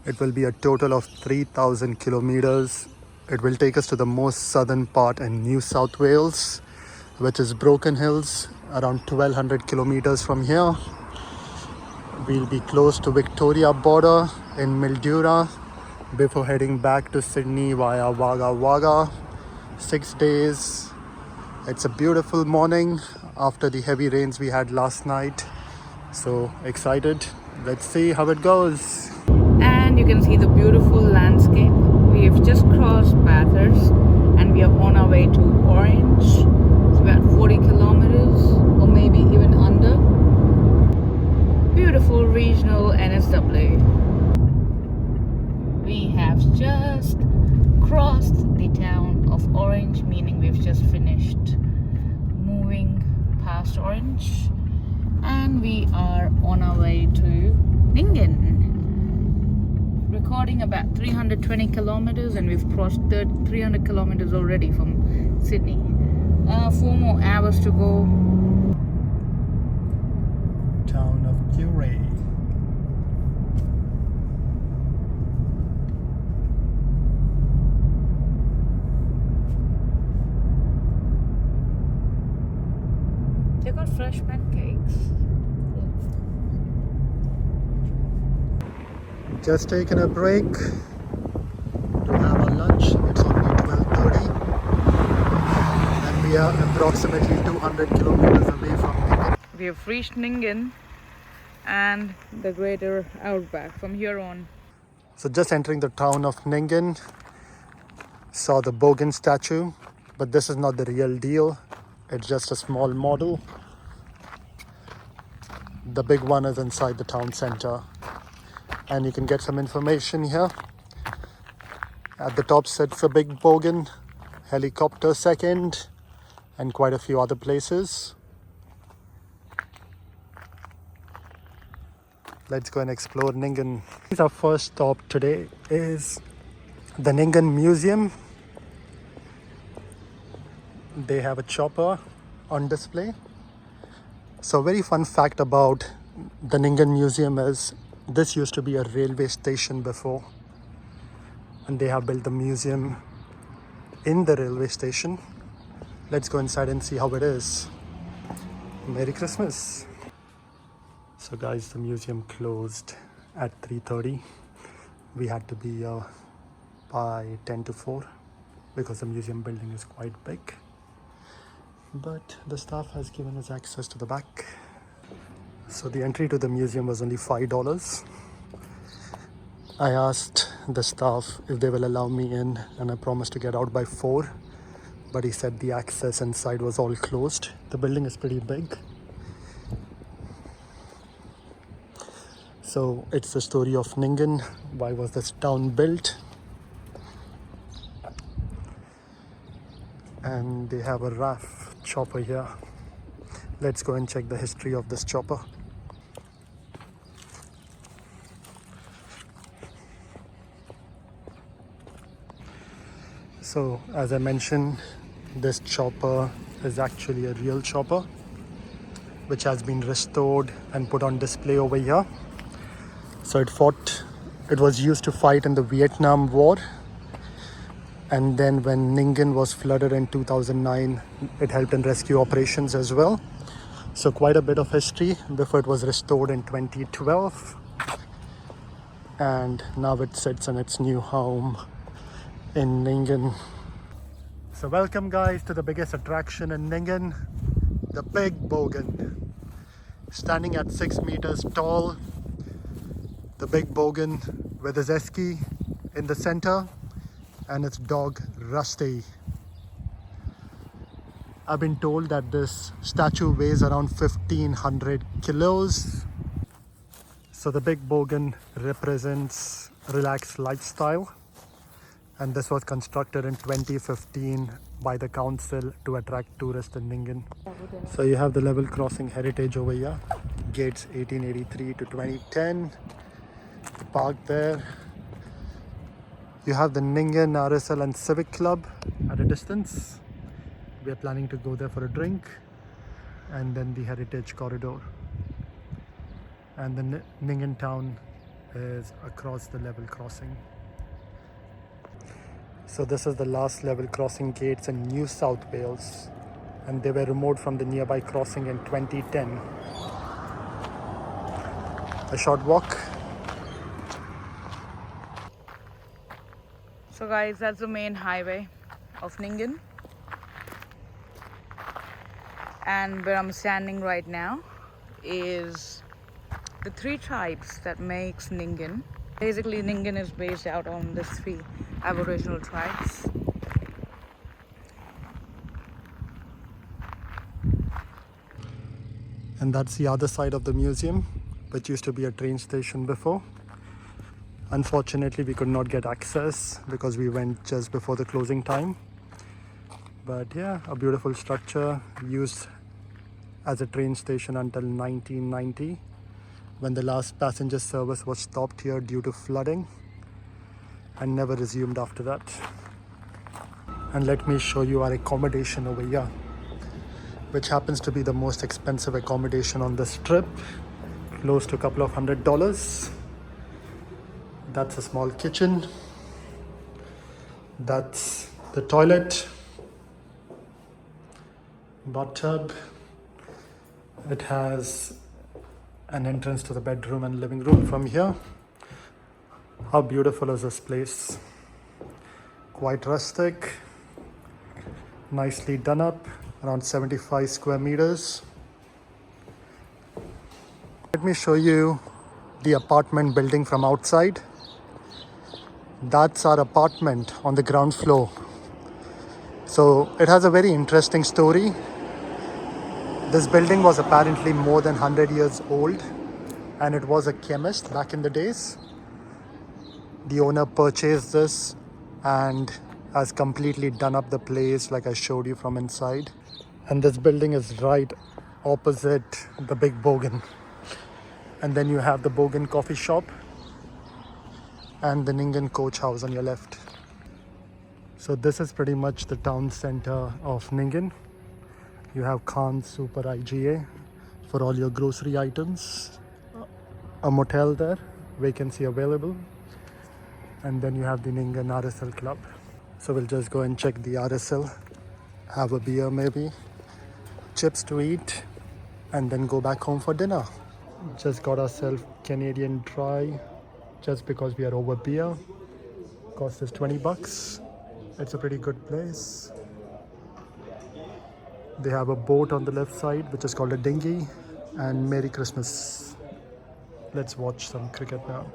It will be a total of 3,000 kilometers. It will take us to the most southern part in New South Wales, which is Broken Hills, around 1,200 kilometers from here. We'll be close to Victoria border in Mildura before heading back to Sydney via Wagga Wagga. 6 days. It's a beautiful morning after the heavy rains we had last night. So excited. Let's see how it goes. And you can see the beautiful landscape. We have just crossed Bathurst and we are on our way to Orange. It's about 40 kilometers or maybe even under. Beautiful regional NSW. We have just crossed the town of Orange, meaning we've just finished moving past Orange, and we are on our way to Nyngan. Recording about 320 kilometers, and we've crossed 300 kilometers already from Sydney. 4 more hours to go. Town of Cobar. They got fresh pancakes. Just taking a break to have our lunch. It's only 12:30 and we are approximately 200 kilometers away from Nyngan. We have reached Nyngan and the Greater Outback from here on. So just entering the town of Nyngan, saw the Bogan statue, but this is not the real deal. It's just a small model. The big one is inside the town center. And you can get some information here. At the top sits a Big Bogan, helicopter second, and quite a few other places. Let's go and explore Nyngan. Our first stop today is the Nyngan Museum. They have a chopper on display. So a very fun fact about the Nyngan Museum is this used to be a railway station before, and they have built the museum in the railway station. Let's go inside and see how it is. Merry Christmas. So guys, the museum closed at 3:30. We had to be by 10 to 4 because the museum building is quite big. But the staff has given us access to the back. So the entry to the museum was only $5. I asked the staff if they will allow me in, and I promised to get out by 4. But he said the access inside was all closed. The building is pretty big. So it's the story of Nyngan. Why was this town built? And they have a RAF chopper here. Let's go and check the history of this chopper. So as I mentioned, this chopper is actually a real chopper which has been restored and put on display over here. So it was used to fight in the Vietnam War, and then when Nyngan was flooded in 2009, it helped in rescue operations as well. So quite a bit of history before it was restored in 2012, and now it sits in its new home in Nyngan. So welcome guys to the biggest attraction in Nyngan, the Big Bogan. Standing at 6 meters tall, the Big Bogan with his esky in the center and its dog Rusty. I've been told that this statue weighs around 1,500 kilos. So the Big Bogan represents relaxed lifestyle, and this was constructed in 2015 by the council to attract tourists in Nyngan. So you have the level crossing heritage over here, gates 1883 to 2010, the park there. You have the Nyngan RSL and Civic Club at a distance. We are planning to go there for a drink, and then the heritage corridor and the Nyngan town is across the level crossing. So this is the last level crossing gates in New South Wales, and they were removed from the nearby crossing in 2010. A short walk. So guys, that's the main highway of Nyngan. And where I'm standing right now is the three tribes that makes Nyngan. Basically, Nyngan is based out on the three Aboriginal tribes. And that's the other side of the museum, which used to be a train station before. Unfortunately, we could not get access because we went just before the closing time. But yeah, a beautiful structure used as a train station until 1990, when the last passenger service was stopped here due to flooding and never resumed after that. And let me show you our accommodation over here, which happens to be the most expensive accommodation on this trip, close to a couple of $100. That's a small kitchen. That's the toilet, bathtub. It has an entrance to the bedroom and living room from here. How beautiful is this place? Quite rustic, nicely done up, around 75 square meters. Let me show you the apartment building from outside. That's our apartment on the ground floor. So it has a very interesting story. This building was apparently more than 100 years old, and it was a chemist back in the days. The owner purchased this and has completely done up the place like I showed you from inside. And this building is right opposite the Big Bogan. And then you have the Bogan coffee shop and the Nyngan coach house on your left. So this is pretty much the town center of Nyngan. You have Khan's Super IGA for all your grocery items. A motel there, vacancy available. And then you have the Nyngan RSL club. So we'll just go and check the RSL, have a beer maybe, chips to eat, and then go back home for dinner. Just got ourselves Canadian Dry just because we are over beer. Cost us $20. It's a pretty good place. They have a boat on the left side which is called a dinghy, and Merry Christmas. Let's watch some cricket now.